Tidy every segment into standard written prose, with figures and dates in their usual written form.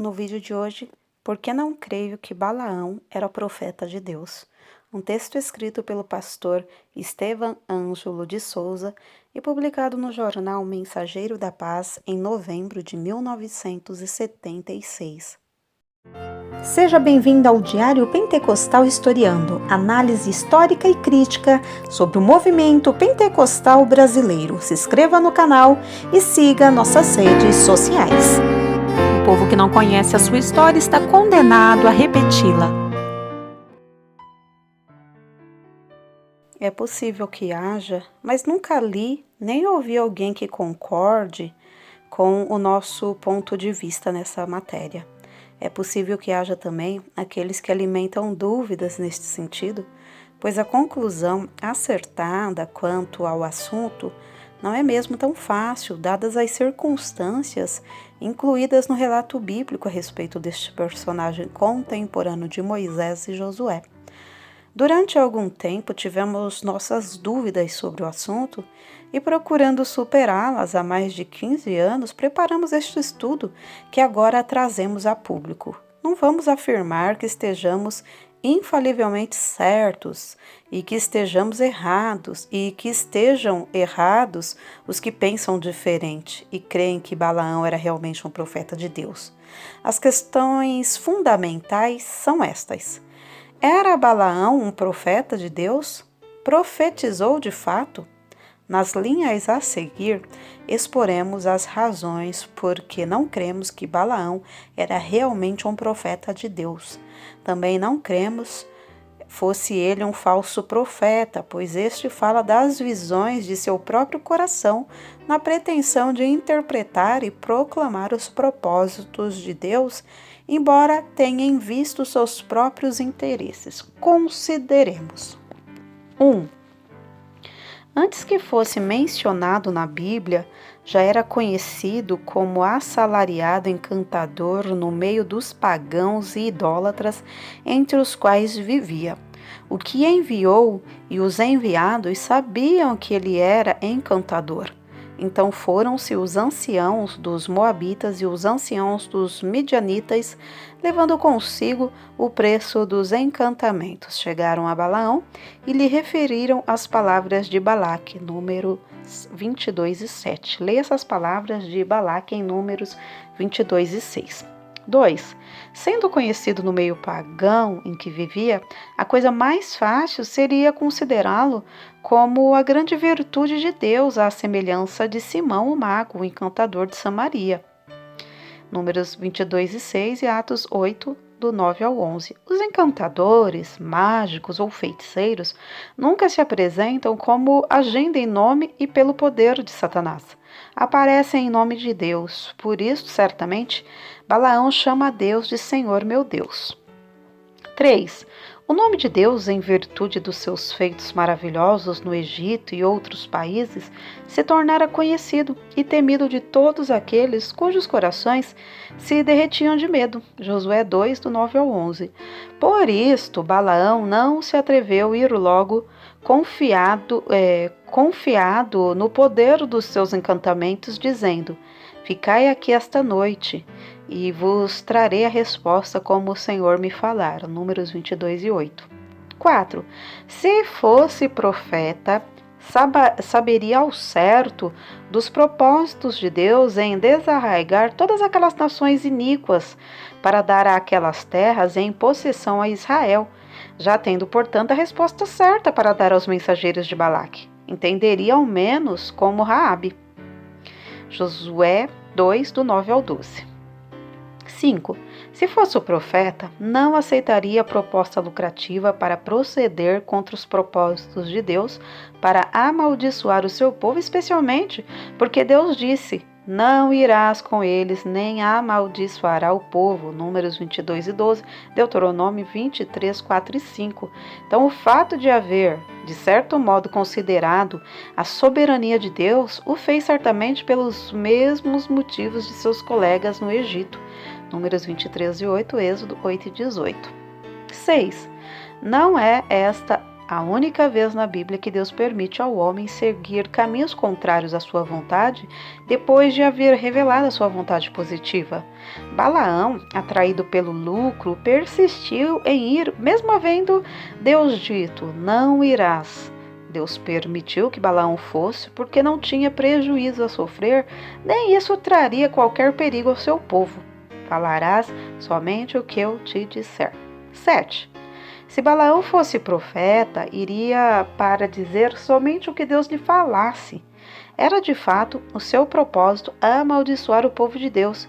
No vídeo de hoje, por que não creio que Balaão era o profeta de Deus? Um texto escrito pelo pastor Estevam Ângelo de Souza e publicado no jornal Mensageiro da Paz em novembro de 1976. Seja bem-vindo ao Diário Pentecostal Historiando, análise histórica e crítica sobre o movimento pentecostal brasileiro. Se inscreva no canal e siga nossas redes sociais. O povo que não conhece a sua história está condenado a repeti-la. É possível que haja, mas nunca li nem ouvi alguém que concorde com o nosso ponto de vista nessa matéria. É possível que haja também aqueles que alimentam dúvidas neste sentido, pois a conclusão acertada quanto ao assunto não é mesmo tão fácil, dadas as circunstâncias incluídas no relato bíblico a respeito deste personagem contemporâneo de Moisés e Josué. Durante algum tempo tivemos nossas dúvidas sobre o assunto e, procurando superá-las há mais de 15 anos, preparamos este estudo que agora trazemos a público. Não vamos afirmar que estejamos infalivelmente certos e que estejamos errados e que estejam errados os que pensam diferente e creem que Balaão era realmente um profeta de Deus. As questões fundamentais são estas. Era Balaão um profeta de Deus? Profetizou de fato? Nas linhas a seguir, exporemos as razões por que não cremos que Balaão era realmente um profeta de Deus. Também não cremos fosse ele um falso profeta, pois este fala das visões de seu próprio coração, na pretensão de interpretar e proclamar os propósitos de Deus, embora tenha em vista os seus próprios interesses. Consideremos. 1. Antes que fosse mencionado na Bíblia, já era conhecido como assalariado encantador no meio dos pagãos e idólatras entre os quais vivia. O que enviou e os enviados sabiam que ele era encantador. Então foram-se os anciãos dos Moabitas e os anciãos dos Midianitas, levando consigo o preço dos encantamentos. Chegaram a Balaão e lhe referiram as palavras de Balaque, número 22 e 7. Leia essas palavras de Balaque em números 22 e 6. 2. Sendo conhecido no meio pagão em que vivia, a coisa mais fácil seria considerá-lo como a grande virtude de Deus, à semelhança de Simão o mago, o encantador de Samaria. Números 22 e 6 e Atos 8, do 9 ao 11. Os encantadores, mágicos ou feiticeiros nunca se apresentam como agindo em nome e pelo poder de Satanás. Aparecem em nome de Deus. Por isso, certamente, Balaão chama a Deus de Senhor meu Deus. 3. O nome de Deus, em virtude dos seus feitos maravilhosos no Egito e outros países, se tornara conhecido e temido de todos aqueles cujos corações se derretiam de medo. Josué 2, do 9 ao 11. Por isto, Balaão não se atreveu a ir logo confiado no poder dos seus encantamentos, dizendo: Ficai aqui esta noite, e vos trarei a resposta como o Senhor me falar. Números 22 e 8. 4. Se fosse profeta, saberia ao certo dos propósitos de Deus em desarraigar todas aquelas nações iníquas para dar àquelas terras em possessão a Israel, já tendo, portanto, a resposta certa para dar aos mensageiros de Balaque. Entenderia ao menos como Raabe. Josué 2, do 9 ao 12. 5. Se fosse o profeta, não aceitaria a proposta lucrativa para proceder contra os propósitos de Deus, para amaldiçoar o seu povo, especialmente porque Deus disse: Não irás com eles, nem amaldiçoará o povo. Números 22 e 12, Deuteronômio 23, 4 e 5. Então, o fato de haver, de certo modo, considerado a soberania de Deus, o fez certamente pelos mesmos motivos de seus colegas no Egito. Números 23 e 8, Êxodo 8 e 18. 6. Não é esta A única vez na Bíblia que Deus permite ao homem seguir caminhos contrários à sua vontade, depois de haver revelado a sua vontade positiva. Balaão, atraído pelo lucro, persistiu em ir, mesmo havendo Deus dito: não irás. Deus permitiu que Balaão fosse, porque não tinha prejuízo a sofrer, nem isso traria qualquer perigo ao seu povo. Falarás somente o que eu te disser. 7. Se Balaão fosse profeta, iria para dizer somente o que Deus lhe falasse. Era de fato o seu propósito amaldiçoar o povo de Deus,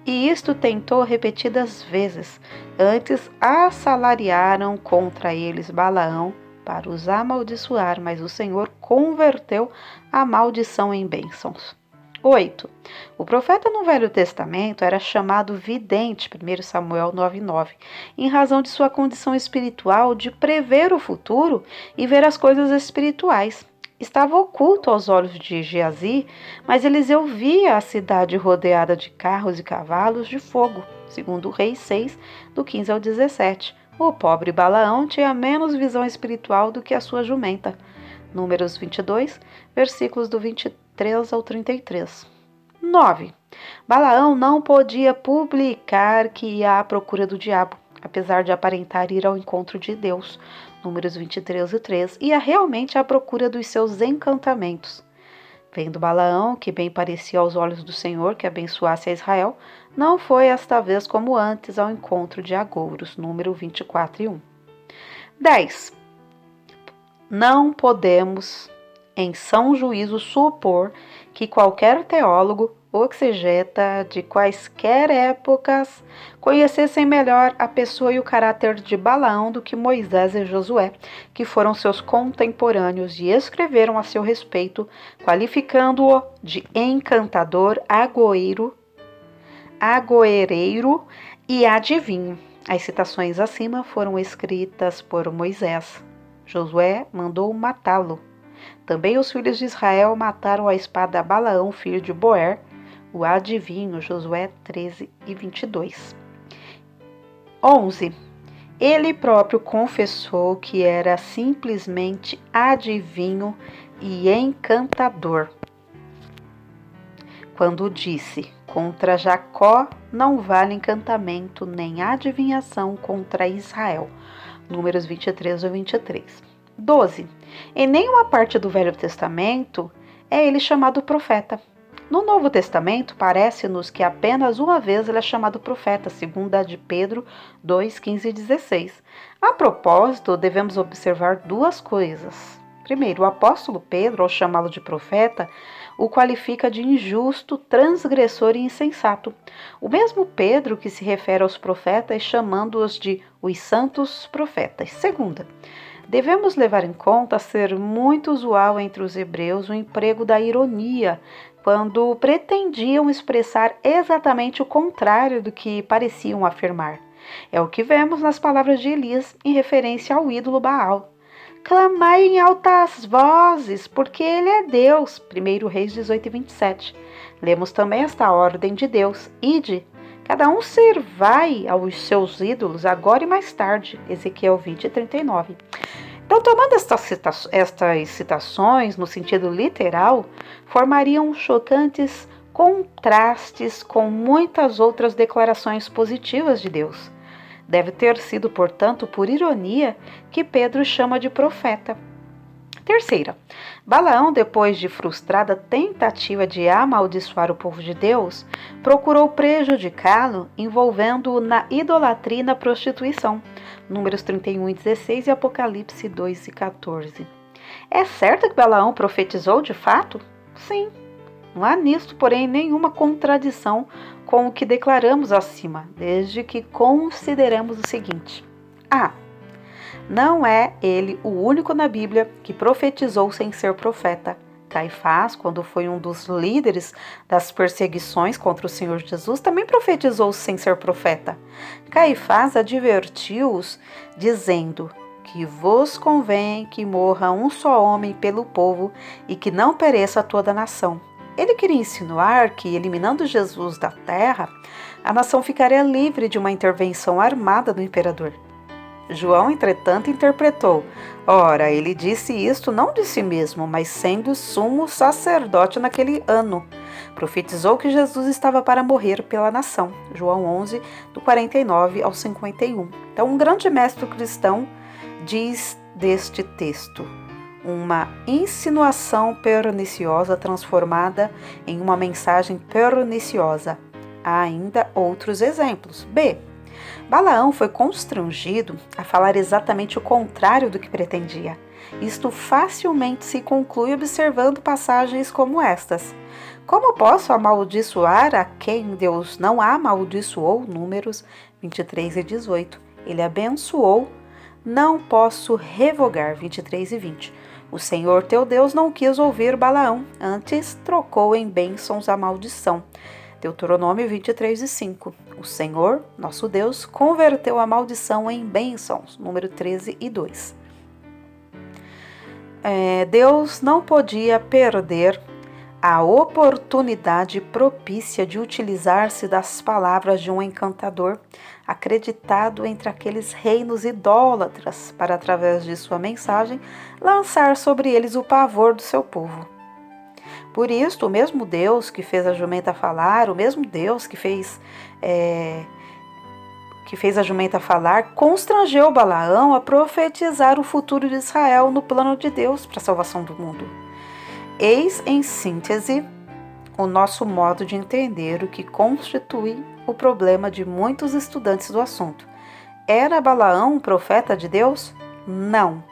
e isto tentou repetidas vezes. Antes assalariaram contra eles Balaão para os amaldiçoar, mas o Senhor converteu a maldição em bênçãos. 8. O profeta no Velho Testamento era chamado vidente, 1 Samuel 9,9, em razão de sua condição espiritual de prever o futuro e ver as coisas espirituais. Estava oculto aos olhos de Geazi, mas Eliseu via a cidade rodeada de carros e cavalos de fogo, segundo Reis 6, do 15 ao 17. O pobre Balaão tinha menos visão espiritual do que a sua jumenta. Números 22, versículos do 23 ao 33. 9. Balaão não podia publicar que ia à procura do diabo, apesar de aparentar ir ao encontro de Deus. Números 23 e 3. Ia realmente à procura dos seus encantamentos. Vendo Balaão, que bem parecia aos olhos do Senhor que abençoasse a Israel, não foi esta vez como antes ao encontro de agouros. Número 24 e 1. 10. Não podemos, em são juízo, supor que qualquer teólogo ou exegeta de quaisquer épocas conhecessem melhor a pessoa e o caráter de Balaão do que Moisés e Josué, que foram seus contemporâneos e escreveram a seu respeito, qualificando-o de encantador, agoreiro e adivinho. As citações acima foram escritas por Moisés. Josué mandou matá-lo. Também os filhos de Israel mataram a espada Balaão, filho de Boer, o adivinho, Josué 13 e 22. 11. Ele próprio confessou que era simplesmente adivinho e encantador, quando disse: contra Jacó não vale encantamento nem adivinhação contra Israel. Números 23 ou 23. 12. Em nenhuma parte do Velho Testamento é ele chamado profeta. No Novo Testamento, parece-nos que apenas uma vez ele é chamado profeta, segundo a de Pedro 2, 15 e 16. A propósito, devemos observar duas coisas. Primeiro, o apóstolo Pedro, ao chamá-lo de profeta, o qualifica de injusto, transgressor e insensato. O mesmo Pedro que se refere aos profetas, chamando-os de os santos profetas. Segunda, devemos levar em conta ser muito usual entre os hebreus o emprego da ironia, quando pretendiam expressar exatamente o contrário do que pareciam afirmar. É o que vemos nas palavras de Elias em referência ao ídolo Baal. Clamai em altas vozes, porque ele é Deus. 1 Reis 18 e 27. Lemos também esta ordem de Deus: ide, cada um servai aos seus ídolos, agora e mais tarde. Ezequiel 20 e 39. Então, tomando estas citações no sentido literal, formariam chocantes contrastes com muitas outras declarações positivas de Deus. Deve ter sido, portanto, por ironia que Pedro chama de profeta. Terceira, Balaão, depois de frustrada tentativa de amaldiçoar o povo de Deus, procurou prejudicá-lo, envolvendo-o na idolatria e na prostituição. Números 31 e 16 e Apocalipse 2 e 14. É certo que Balaão profetizou de fato? Sim. Não há nisto, porém, nenhuma contradição com o que declaramos acima, desde que consideremos o seguinte. Não é ele o único na Bíblia que profetizou sem ser profeta. Caifás, quando foi um dos líderes das perseguições contra o Senhor Jesus, também profetizou sem ser profeta. Caifás advertiu-os, dizendo que vos convém que morra um só homem pelo povo e que não pereça toda a nação. Ele queria insinuar que, eliminando Jesus da terra, a nação ficaria livre de uma intervenção armada do imperador. João, entretanto, interpretou: ora, ele disse isto não de si mesmo, mas sendo sumo sacerdote naquele ano. Profetizou que Jesus estava para morrer pela nação. João 11, do 49 ao 51. Então, um grande mestre cristão diz deste texto: uma insinuação perniciosa transformada em uma mensagem perniciosa. Há ainda outros exemplos. B. Balaão foi constrangido a falar exatamente o contrário do que pretendia. Isto facilmente se conclui observando passagens como estas. Como posso amaldiçoar a quem Deus não amaldiçoou? Números 23 e 18. Ele abençoou, não posso revogar. 23 e 20. O Senhor teu Deus não quis ouvir Balaão, antes trocou em bênçãos a maldição. Deuteronômio 23 e 5. O Senhor, nosso Deus, converteu a maldição em bênçãos. Número 13 e 2. Deus não podia perder a oportunidade propícia de utilizar-se das palavras de um encantador acreditado entre aqueles reinos idólatras para, através de sua mensagem, lançar sobre eles o pavor do seu povo. Por isso, o mesmo Deus que fez a jumenta falar, o mesmo Deus que fez a jumenta falar, constrangeu Balaão a profetizar o futuro de Israel no plano de Deus para a salvação do mundo. Eis, em síntese, o nosso modo de entender o que constitui o problema de muitos estudantes do assunto. Era Balaão um profeta de Deus? Não.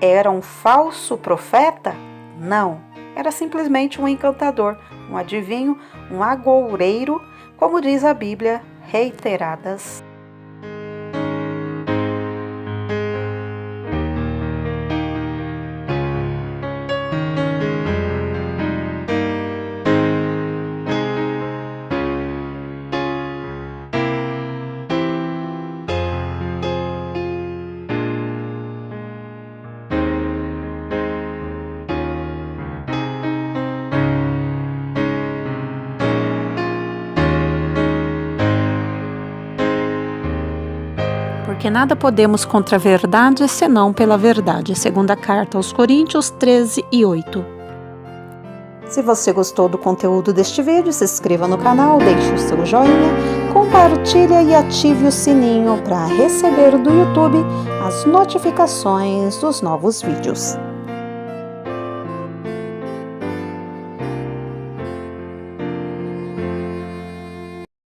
Era um falso profeta? Não. Era simplesmente um encantador, um adivinho, um agoureiro, como diz a Bíblia, reiteradas. Porque nada podemos contra a verdade, senão pela verdade. Segunda carta aos Coríntios 13 e 8. Se você gostou do conteúdo deste vídeo, se inscreva no canal, deixe o seu joinha, compartilhe e ative o sininho para receber do YouTube as notificações dos novos vídeos.